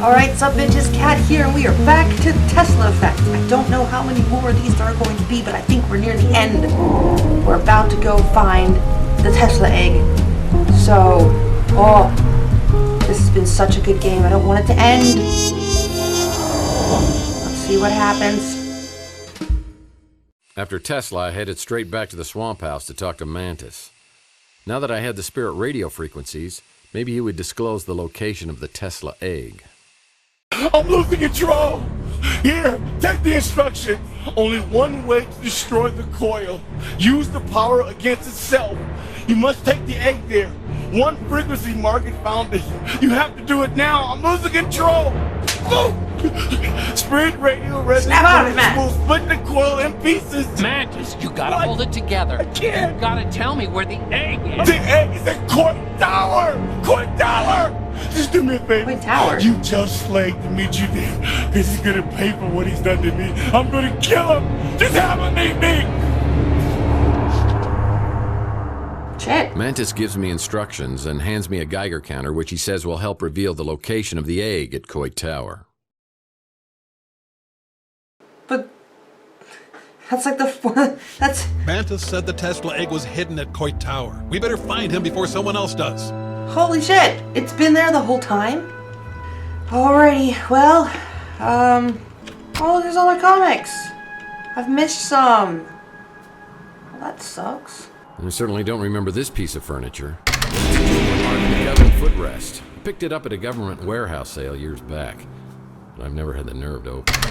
Alright, sup bitches, Cat here, and we are back to the Tesla effect. I don't know how many more of these there are going to be, but I think we're near the end. We're about to go find the Tesla egg. So, this has been such a good game. I don't want it to end. Let's see what happens. After Tesla, I headed straight back to the swamp house to talk to Mantis. Now that I had the spirit radio frequencies, maybe he would disclose the location of the Tesla egg. I'm losing control! Here, take the instruction. Only one way to destroy the coil. Use the power against itself. You must take the egg there. One frequency market found it. You have to do it now. I'm losing control! Oh! Spirit radio resonance will split the coil in pieces. Mantis, you gotta hold it together. I can't. You gotta tell me where the egg is. The egg is at Coil Tower! Coil Tower! Just do me a favor. Coil Tower? You tell Slade to meet you there. Because he's gonna pay for what he's done to me. I'm gonna kill him. Just have him meet me. Shit. Mantis gives me instructions and hands me a Geiger counter, which he says will help reveal the location of the egg at Coil Tower. But that's like that's... Mantis said the Tesla egg was hidden at Coil Tower. We better find him before someone else does. Holy shit! It's been there the whole time? Alrighty, well, oh, there's all the comics! I've missed some. Well, that sucks. I certainly don't remember this piece of furniture. The government footrest. I picked it up at a government warehouse sale years back, but I've never had the nerve to open it.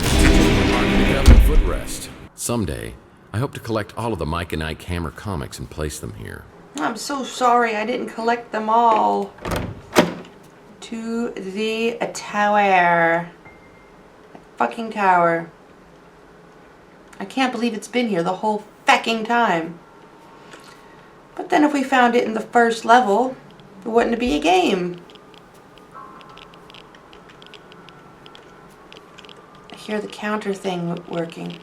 The government footrest. Someday, I hope to collect all of the Mike and Ike Hammer comics and place them here. I'm so sorry I didn't collect them all. To the tower. Fucking tower. I can't believe it's been here the whole fucking time. But then if we found it in the first level, it wouldn't be a game. I hear the counter thing working.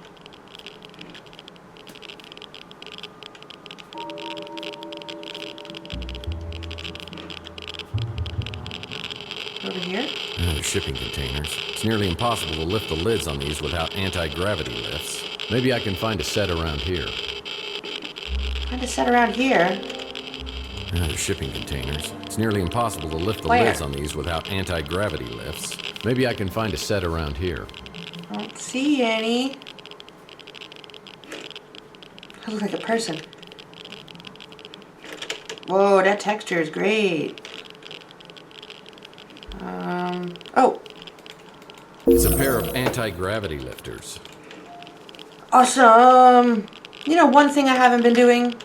Over here? They're shipping containers. It's nearly impossible to lift the lids on these without anti-gravity lifts. Maybe I can find a set around here. Find a set around here? They're shipping containers. It's nearly impossible to lift the lids on these without anti-gravity lifts. Maybe I can find a set around here. I don't see any. That looks like a person. Whoa, that texture is great. Oh. It's a pair of anti-gravity lifters. Awesome. You know, one thing I haven't been doing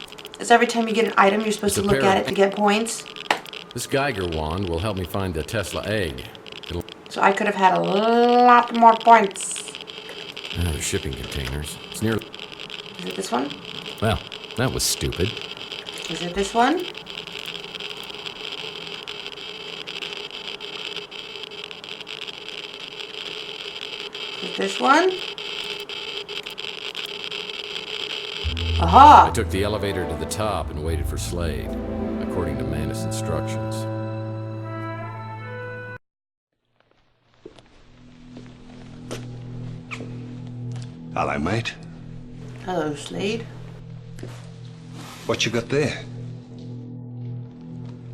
is every time you get an item, you're supposed to look at it to get points. This Geiger wand will help me find the Tesla egg. So I could have had a lot more points. They're shipping containers. It's near. Is it this one? Well, that was stupid. Is it this one? Is it this one? Aha! I took the elevator to the top and waited for Slade, according to Mantis' instructions. Hello, mate. Hello, Slade. What you got there?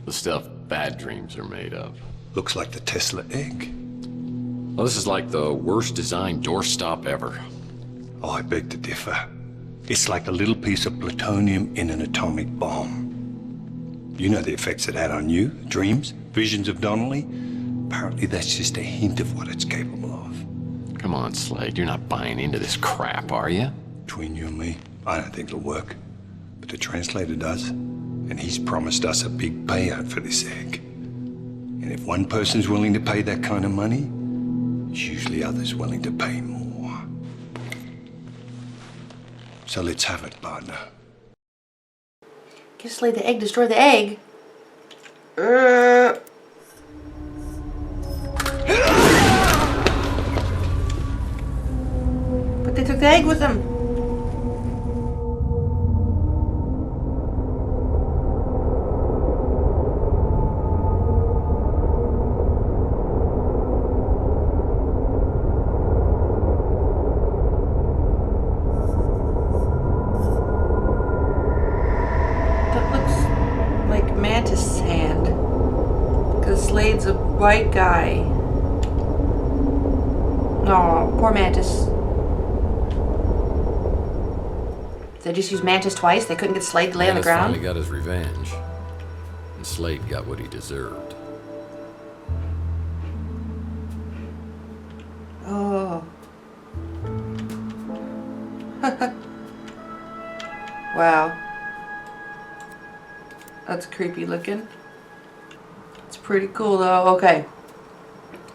The stuff bad dreams are made of. Looks like the Tesla egg. Well, this is like the worst designed doorstop ever. Oh, I beg to differ. It's like a little piece of plutonium in an atomic bomb. You know the effects it had on you, dreams, visions of Donnelly. Apparently that's just a hint of what it's capable of. Come on, Slade, you're not buying into this crap, are you? Between you and me, I don't think it'll work. But the translator does. And he's promised us a big payout for this egg. And if one person's willing to pay that kind of money, there's usually others willing to pay more. So let's have it, partner. Give Slade the egg, destroy the egg. But they took the egg with them. white guy. Oh, poor Mantis. They just used Mantis twice? They couldn't get Slade to lay on the Mantis ground? finally got his revenge. And Slade got what he deserved. Oh. Wow. That's creepy looking. It's pretty cool though. Okay.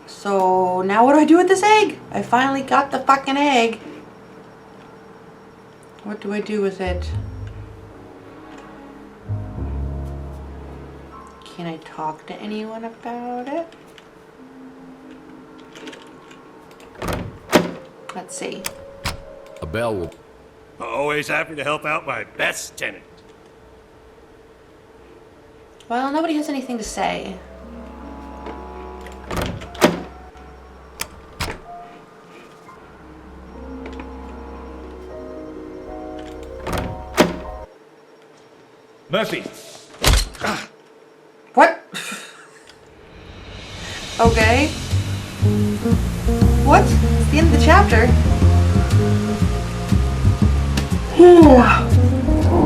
So now what do I do with this egg? I finally got the fucking egg. What do I do with it? Can I talk to anyone about it? Let's see. A bell will... Always happy to help out my best tenant. Well, nobody has anything to say. Murphy. What? Okay. What? It's the end of the chapter.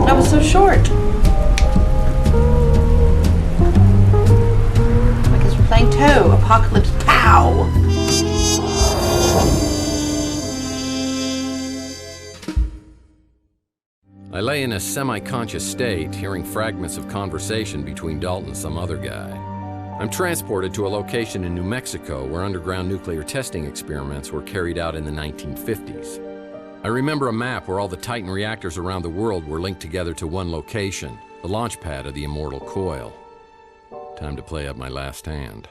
That was so short. I guess we're playing Toe. Apocalypse Pow! I lay in a semi-conscious state, hearing fragments of conversation between Dalton and some other guy. I'm transported to a location in New Mexico where underground nuclear testing experiments were carried out in the 1950s. I remember a map where all the Titan reactors around the world were linked together to one location, the launch pad of the Immortal Coil. Time to play up my last hand.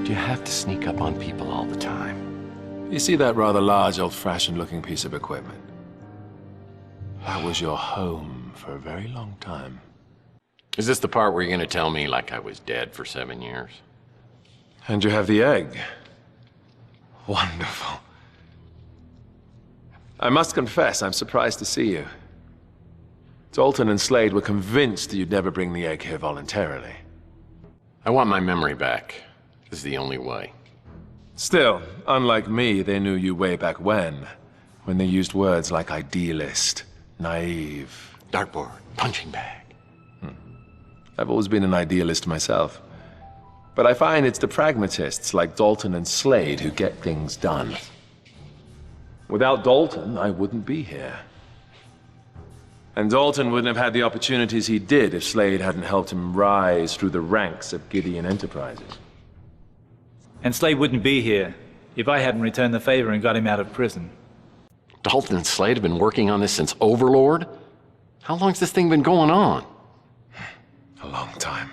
You have to sneak up on people all the time. You see that rather large, old-fashioned looking piece of equipment? That was your home for a very long time. Is this the part where you're gonna tell me like I was dead for 7 years? And you have the egg. Wonderful. I must confess, I'm surprised to see you. Dalton and Slade were convinced that you'd never bring the egg here voluntarily. I want my memory back. This is the only way. Still, unlike me, they knew you way back when they used words like idealist, naive. Dartboard, punching bag. I've always been an idealist myself. But I find it's the pragmatists like Dalton and Slade who get things done. Without Dalton, I wouldn't be here. And Dalton wouldn't have had the opportunities he did if Slade hadn't helped him rise through the ranks of Gideon Enterprises. And Slade wouldn't be here if I hadn't returned the favor and got him out of prison. Dalton and Slade have been working on this since Overlord? How long's this thing been going on? A long time.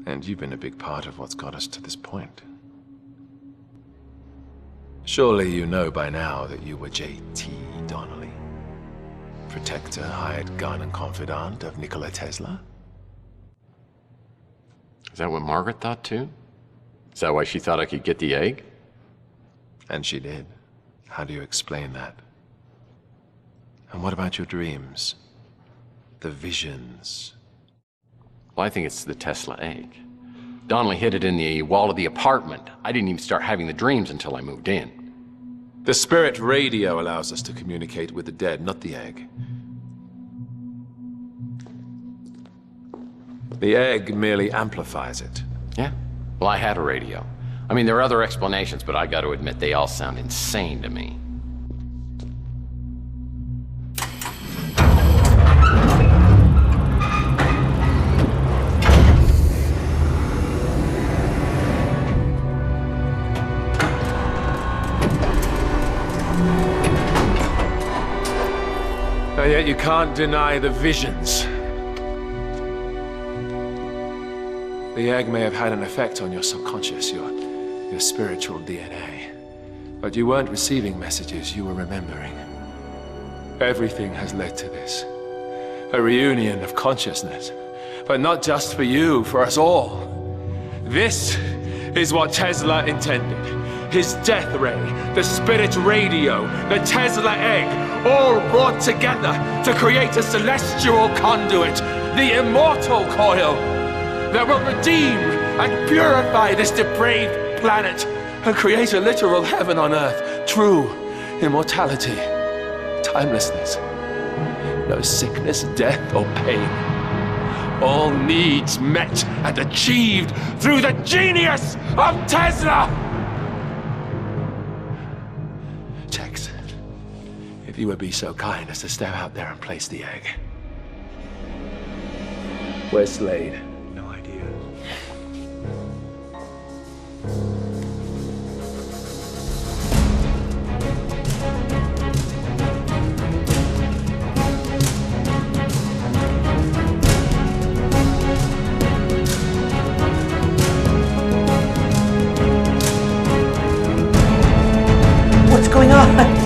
And you've been a big part of what's got us to this point. Surely you know by now that you were J.T. Donnelly, protector, hired gun, and confidant of Nikola Tesla? Is that what Margaret thought too? Is that why she thought I could get the egg? And she did. How do you explain that? And what about your dreams? The visions? Well, I think it's the Tesla egg. Donnelly hid it in the wall of the apartment. I didn't even start having the dreams until I moved in. The spirit radio allows us to communicate with the dead, not the egg. The egg merely amplifies it. Yeah? Well, I had a radio. I mean, there are other explanations, but I got to admit they all sound insane to me. And yet you can't deny the visions. The egg may have had an effect on your subconscious, your spiritual DNA. But you weren't receiving messages, you were remembering. Everything has led to this. A reunion of consciousness. But not just for you, for us all. This is what Tesla intended. His death ray, the spirit radio, the Tesla egg, all brought together to create a celestial conduit, the Immortal Coil, that will redeem and purify this depraved planet and create a literal heaven on earth, true immortality, timelessness, no sickness, death, or pain. All needs met and achieved through the genius of Tesla! Tex, if you would be so kind as to step out there and place the egg. Where's Slade? No idea. What's going on?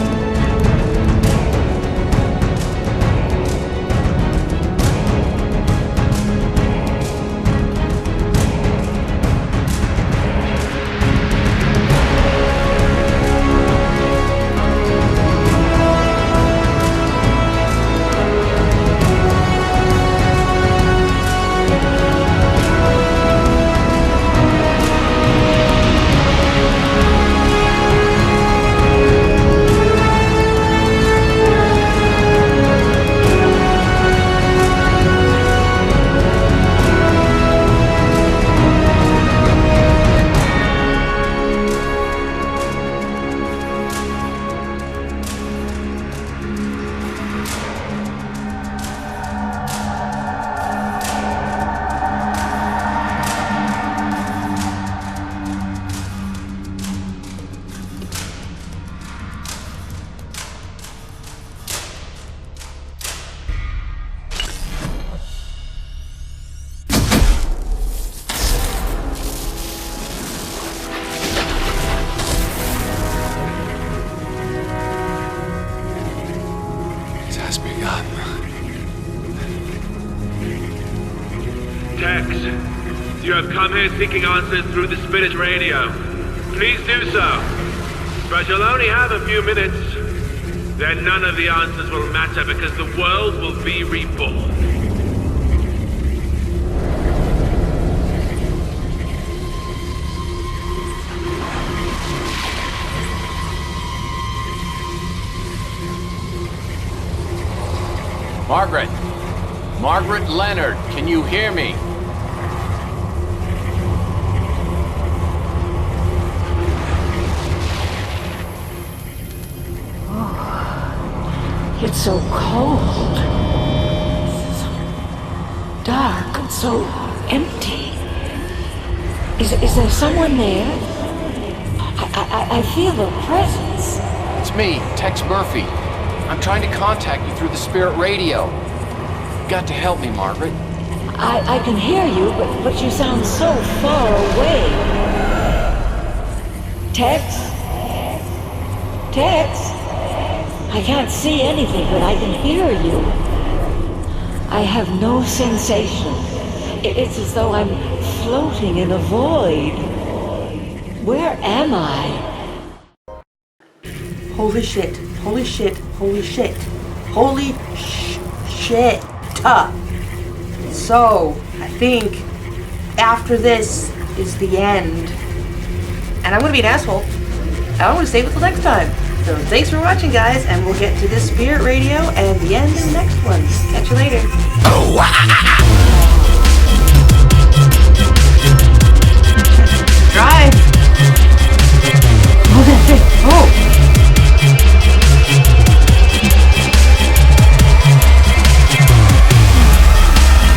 Tex, you have come here seeking answers through the spirit radio. Please do so. But you'll only have a few minutes. Then none of the answers will matter because the world will be reborn. Margaret! Margaret Leonard, can you hear me? It's so cold. So dark and so empty. Is there someone there? I feel a presence. It's me, Tex Murphy. I'm trying to contact you through the spirit radio. You've got to help me, Margaret. I can hear you, but you sound so far away. Tex? Tex? I can't see anything, but I can hear you. I have no sensation. It's as though I'm floating in a void. Where am I? Holy shit. Holy shit. Holy shit. Holy shit. So, I think after this is the end. And I'm gonna be an asshole. I want to save it till next time. So thanks for watching, guys, and we'll get to this spirit radio and the end in the next one. Catch you later.